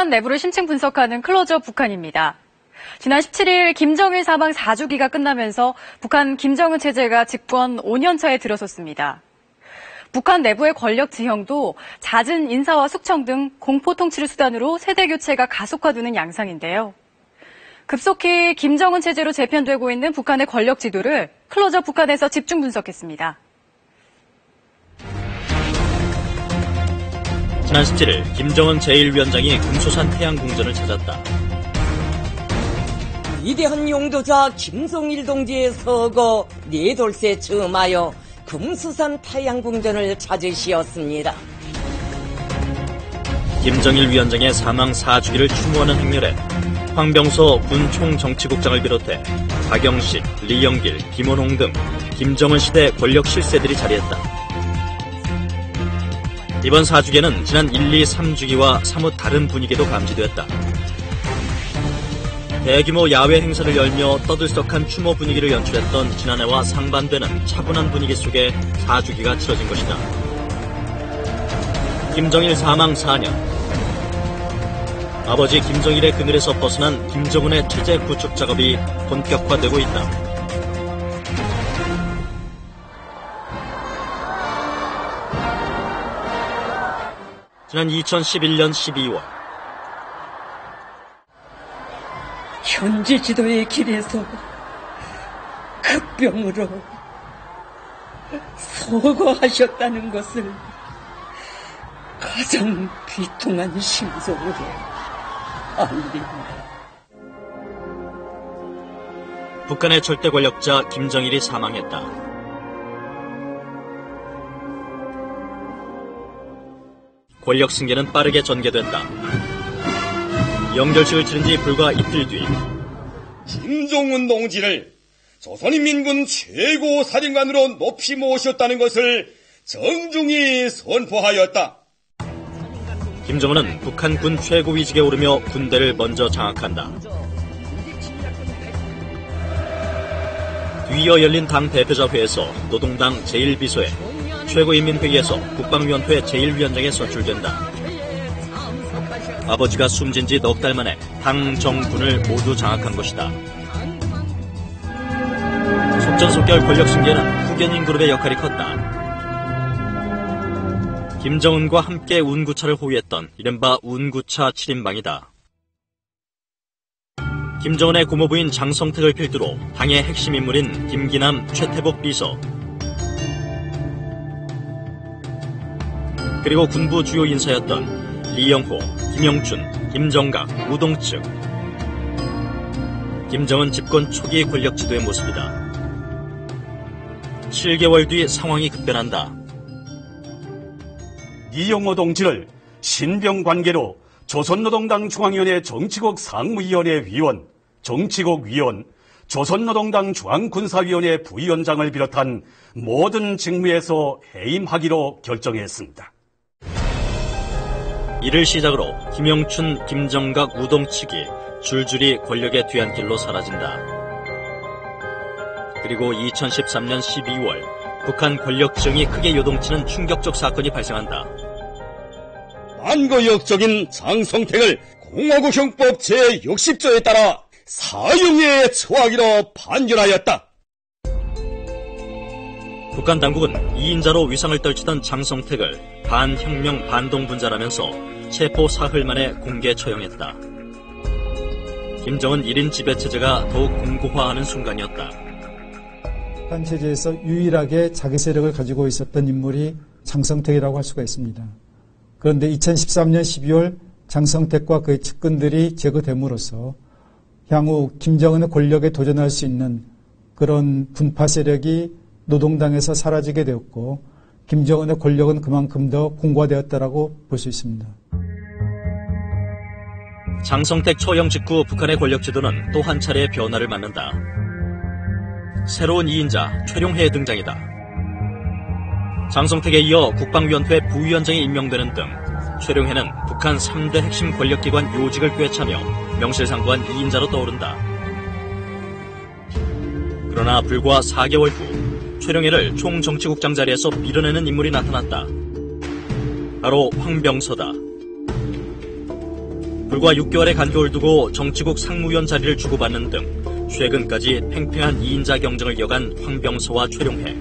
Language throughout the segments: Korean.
북한 내부를 심층 분석하는 클로즈업 북한입니다. 지난 17일 김정일 사망 4주기가 끝나면서 북한 김정은 체제가 집권 5년차에 들어섰습니다. 북한 내부의 권력 지형도 잦은 인사와 숙청 등 공포 통치를 수단으로 세대 교체가 가속화되는 양상인데요. 급속히 김정은 체제로 재편되고 있는 북한의 권력 지도를 클로즈업 북한에서 집중 분석했습니다. 지난 17일 김정은 제1위원장이 금수산 태양궁전을 찾았다. 위대한 용도자 김정일 동지의 서거 4돌세 즈음하여 금수산 태양궁전을 찾으시었습니다. 김정일 위원장의 사망 4주기를 추모하는 행렬에 황병서 군 총정치국장을 비롯해 박영식, 리영길, 김원홍 등 김정은 시대 권력 실세들이 자리했다. 이번 4주기에는 지난 1, 2, 3주기와 사뭇 다른 분위기도 감지되었다. 대규모 야외 행사를 열며 떠들썩한 추모 분위기를 연출했던 지난해와 상반되는 차분한 분위기 속에 4주기가 치러진 것이다. 김정일 사망 4년. 아버지 김정일의 그늘에서 벗어난 김정은의 체제 구축 작업이 본격화되고 있다. 지난 2011년 12월 현지 지도의 길에서 급병으로 서거하셨다는 것을 가장 비통한 심정으로 알립니다. 북한의 절대 권력자 김정일이 사망했다. 권력 승계는 빠르게 전개됐다. 영결식을 치른 지 불과 이틀 뒤 김정은 동지를 조선인민군 최고 사령관으로 높이 모셨다는 것을 정중히 선포하였다. 김정은은 북한 군 최고위직에 오르며 군대를 먼저 장악한다. 뒤이어 열린 당 대표자회에서 노동당 제1비서에 최고인민회의에서 국방위원회 제1위원장에 선출된다. 아버지가 숨진 지 넉 달 만에 당, 정군을 모두 장악한 것이다. 속전속결 권력 승계는 후견인 그룹의 역할이 컸다. 김정은과 함께 운구차를 호위했던 이른바 운구차 7인방이다. 김정은의 고모부인 장성택을 필두로 당의 핵심 인물인 김기남, 최태복 비서, 그리고 군부 주요 인사였던 리영호, 김영춘, 김정각, 우동측. 김정은 집권 초기 권력 지도의 모습이다. 7개월 뒤 상황이 급변한다. 리영호 동지를 신병 관계로 조선노동당 중앙위원회 정치국 상무위원회 위원, 정치국 위원, 조선노동당 중앙군사위원회 부위원장을 비롯한 모든 직무에서 해임하기로 결정했습니다. 이를 시작으로 김영춘, 김정각, 우동측이 줄줄이 권력의 뒤안길로 사라진다. 그리고 2013년 12월 북한 권력 지형이 크게 요동치는 충격적 사건이 발생한다. 반거역적인 장성택을 공화국형법 제60조에 따라 사형에 처하기로 판결하였다. 북한 당국은 2인자로 위상을 떨치던 장성택을 반혁명 반동분자라면서 체포 사흘 만에 공개 처형했다. 김정은 1인 지배체제가 더욱 공고화하는 순간이었다. 북한 체제에서 유일하게 자기 세력을 가지고 있었던 인물이 장성택이라고 할 수가 있습니다. 그런데 2013년 12월 장성택과 그의 측근들이 제거됨으로써 향후 김정은의 권력에 도전할 수 있는 그런 분파 세력이 노동당에서 사라지게 되었고 김정은의 권력은 그만큼 더 공고화되었다라고 볼 수 있습니다. 장성택 처형 직후 북한의 권력 지도는 또 한 차례의 변화를 맞는다. 새로운 2인자 최룡해의 등장이다. 장성택에 이어 국방위원회 부위원장이 임명되는 등 최룡해는 북한 3대 핵심 권력기관 요직을 꿰차며 명실상부한 2인자로 떠오른다. 그러나 불과 4개월 후 최룡해를 총정치국장 자리에서 밀어내는 인물이 나타났다. 바로 황병서다. 불과 6개월의 간격을 두고 정치국 상무위원 자리를 주고받는 등 최근까지 팽팽한 2인자 경쟁을 이어간 황병서와 최룡해.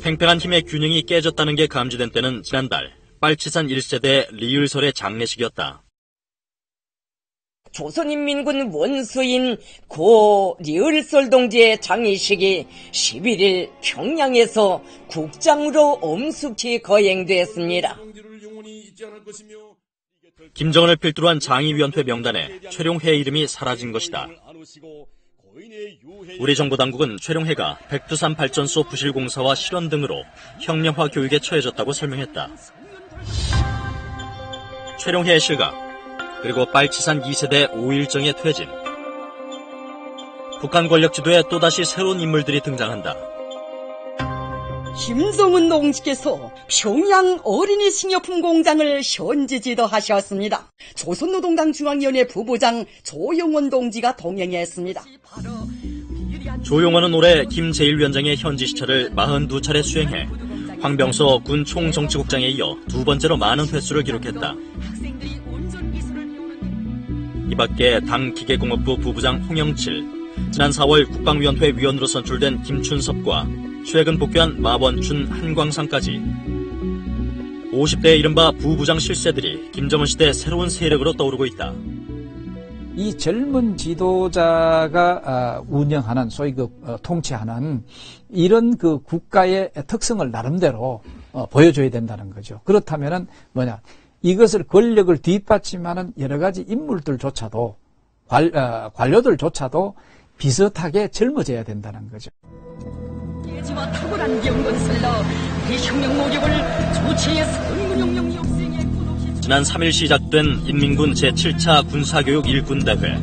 팽팽한 힘의 균형이 깨졌다는 게 감지된 때는 지난달 빨치산 1세대 리을설의 장례식이었다. 조선인민군 원수인 고 리을설 동지의 장의식이 11일 평양에서 국장으로 엄숙히 거행됐습니다. 김정은을 필두로 한 장의위원회 명단에 최룡해의 이름이 사라진 것이다. 우리 정부 당국은 최룡해가 백두산 발전소 부실 공사와 실언 등으로 혁명화 교육에 처해졌다고 설명했다. 최룡해의 실각, 그리고 빨치산 2세대 5.1정의 퇴진. 북한 권력 지도에 또다시 새로운 인물들이 등장한다. 김정은 동지께서 평양 어린이 식료품 공장을 현지 지도하셨습니다. 조선노동당 중앙위원회 부부장 조용원 동지가 동행했습니다. 조용원은 올해 김 제1위원장의 현지 시차를 42차례 수행해 황병서 군 총정치국장에 이어 두 번째로 많은 횟수를 기록했다. 이 밖에 당 기계공업부 부부장 홍영칠, 지난 4월 국방위원회 위원으로 선출된 김춘섭과 최근 복귀한 마원춘, 한광상까지 50대의 이른바 부부장 실세들이 김정은 시대 새로운 세력으로 떠오르고 있다. 이 젊은 지도자가 운영하는 소위 통치하는 이런 그 국가의 특성을 나름대로 보여줘야 된다는 거죠. 그렇다면은 이것을 권력을 뒷받침하는 여러 가지 인물들조차도 관료들조차도 비슷하게 젊어져야 된다는 거죠. 예지와 탁월한 경건슬러 대혁명 노력을 조치의 선군용령 역생에 굳없이 지난 3일 시작된 인민군 제7차 군사교육 일군대회.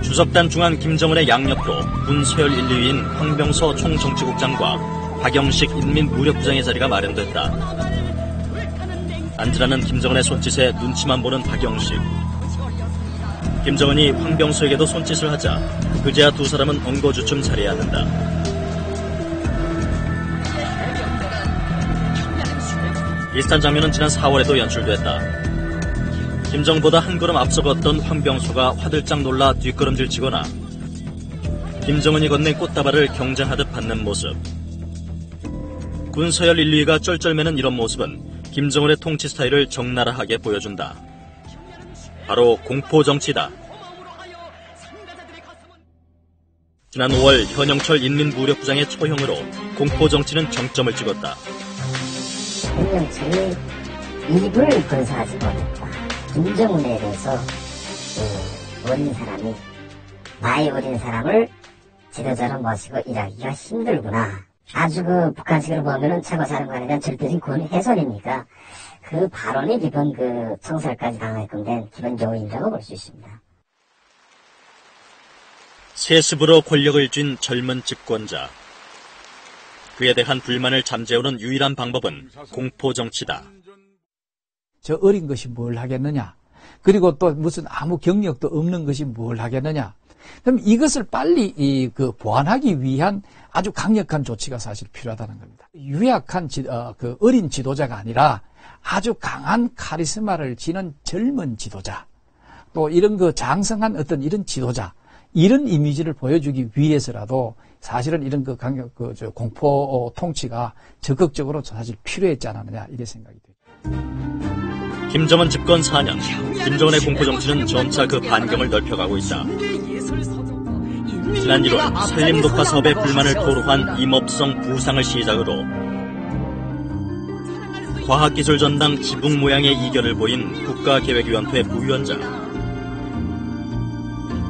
주석단 중앙 김정은의 양옆으로 군 서열 1, 2위인 황병서 총정치국장과 박영식 인민무력부장의 자리가 마련됐다. 앉으라는 김정은의 손짓에 눈치만 보는 박영식. 김정은이 황병서에게도 손짓을 하자 그제야 두 사람은 엉거주춤 자리에 앉는다. 비슷한 장면은 지난 4월에도 연출됐다. 김정보다 한 걸음 앞서 걷던 황병서가 화들짝 놀라 뒷걸음질치거나 김정은이 건넨 꽃다발을 경쟁하듯 받는 모습. 군 서열 1, 2위가 쩔쩔매는 이런 모습은 김정은의 통치 스타일을 적나라하게 보여준다. 바로 공포정치다. 지난 5월 현영철 인민무력부장의 처형으로 공포정치는 정점을 찍었다. 현영철이 입을 건사하지 못했다. 김정은에 대해서 어린 사람이 나이 어린 사람을 지도자로 모시고 일하기가 힘들구나. 아주 북한식으로 보면은 최고사령관에 대한 절대적인 권위 훼손이니까 그 발언이 기본 청살까지 당하게끔 된 기본 요인이라고 볼 수 있습니다. 세습으로 권력을 쥔 젊은 집권자. 그에 대한 불만을 잠재우는 유일한 방법은 공포정치다. 저 어린 것이 뭘 하겠느냐. 그리고 또 무슨 아무 경력도 없는 것이 뭘 하겠느냐. 그럼 이것을 빨리 보완하기 위한 아주 강력한 조치가 사실 필요하다는 겁니다. 유약한 어린 지도자가 아니라 아주 강한 카리스마를 지닌 젊은 지도자, 또 이런 장성한 어떤 이런 지도자, 이런 이미지를 보여주기 위해서라도 사실은 이런 공포 통치가 적극적으로 사실 필요했지 않았느냐 이렇게 생각이 돼요. 김정은 집권 4년, 김정은의 공포정치는 점차 그 반경을 넓혀가고 있다. 지난 1월 산림독파 사업의 불만을 토로한 임업성 부상을 시작으로 과학기술전당 지붕 모양의 이견을 보인 국가계획위원회 부위원장,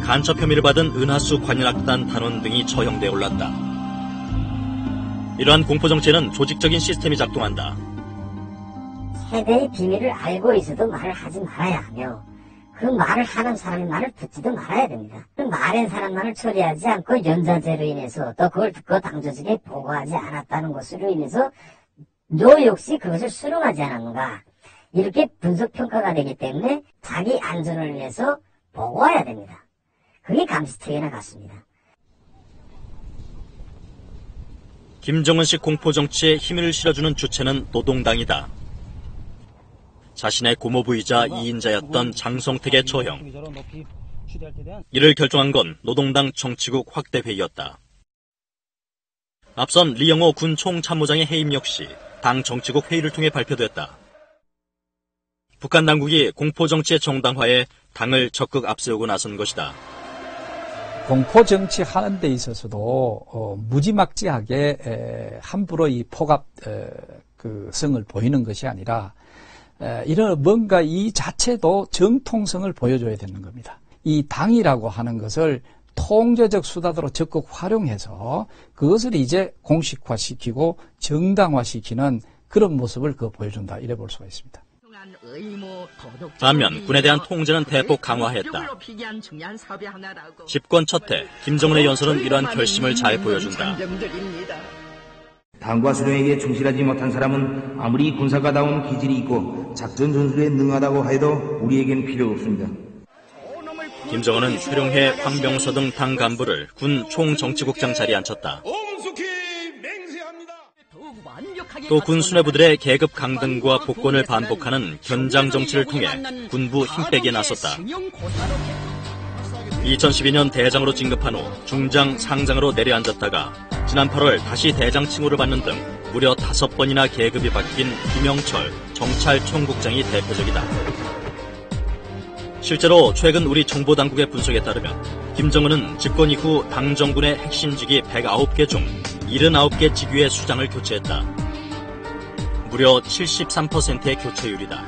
간첩 혐의를 받은 은하수 관현악단 단원 등이 처형돼 올랐다. 이러한 공포정치에는 조직적인 시스템이 작동한다. 세대의 비밀을 알고 있어도 말을 하지 말아야 하며 그 말을 하는 사람의 말을 듣지도 말아야 됩니다. 그 말한 사람 말을 처리하지 않고 연좌제로 인해서 또 그걸 듣고 당조직에 보고하지 않았다는 것으로 인해서 너 역시 그것을 수긍하지 않았는가 이렇게 분석평가가 되기 때문에 자기 안전을 위해서 보고해야 됩니다. 그게 감시체계나 같습니다. 김정은식 공포정치에 힘을 실어주는 주체는 노동당이다. 자신의 고모부이자 2인자였던 장성택의 처형. 이를 결정한 건 노동당 정치국 확대회의였다. 앞선 리영호 군 총참모장의 해임 역시 당 정치국 회의를 통해 발표됐다. 북한 당국이 공포정치의 정당화에 당을 적극 앞세우고 나선 것이다. 공포정치 하는 데 있어서도 무지막지하게 함부로 이 포갑 성을 보이는 것이 아니라 이런 뭔가 이 자체도 정통성을 보여줘야 되는 겁니다. 이 당이라고 하는 것을 통제적 수단으로 적극 활용해서 그것을 이제 공식화시키고 정당화시키는 그런 모습을 보여준다 이래 볼 수가 있습니다. 반면 군에 대한 통제는 대폭 강화했다. 집권 첫 해 김정은의 연설은 이러한 결심을 잘 보여준다. 당과 수령에게 충실하지 못한 사람은 아무리 군사가다운 기질이 있고 작전 전술에 능하다고 해도 우리에겐 필요 없습니다. 김정은은 최룡해, 황병서 등 당 간부를 군 총정치국장 자리에 앉혔다. 또 군 수뇌부들의 계급 강등과 복권을 반복하는 견장 정치를 통해 군부 힘빼기에 나섰다. 2012년 대장으로 진급한 후 중장, 상장으로 내려앉았다가 지난 8월 다시 대장 칭호를 받는 등 무려 5번이나 계급이 바뀐 김영철 정찰총국장이 대표적이다. 실제로 최근 우리 정보당국의 분석에 따르면 김정은은 집권 이후 당 정군의 핵심직이 109개 중 79개 직위의 수장을 교체했다. 무려 73%의 교체율이다.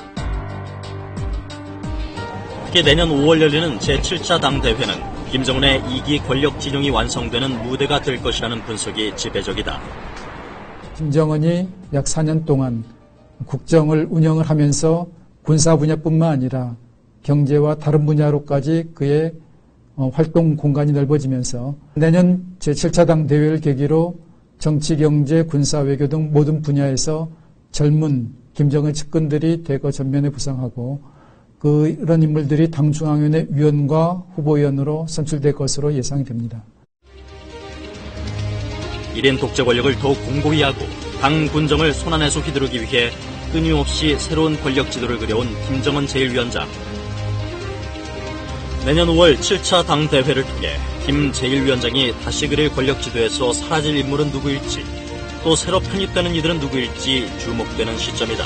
특히 내년 5월 열리는 제7차 당대회는 김정은의 2기 권력 진영이 완성되는 무대가 될 것이라는 분석이 지배적이다. 김정은이 약 4년 동안 국정을 운영을 하면서 군사 분야뿐만 아니라 경제와 다른 분야로까지 그의 활동 공간이 넓어지면서 내년 제7차 당대회를 계기로 정치, 경제, 군사, 외교 등 모든 분야에서 젊은 김정은 측근들이 대거 전면에 부상하고 그런 인물들이 당중앙위원회 위원과 후보위원으로 선출될 것으로 예상이 됩니다. 1인 독재 권력을 더욱 공고히 하고 당 군정을 손안에서 휘두르기 위해 끊임없이 새로운 권력 지도를 그려온 김정은 제1위원장. 내년 5월 7차 당대회를 통해 김 제1위원장이 다시 그릴 권력 지도에서 사라질 인물은 누구일지 또 새로 편입되는 이들은 누구일지 주목되는 시점이다.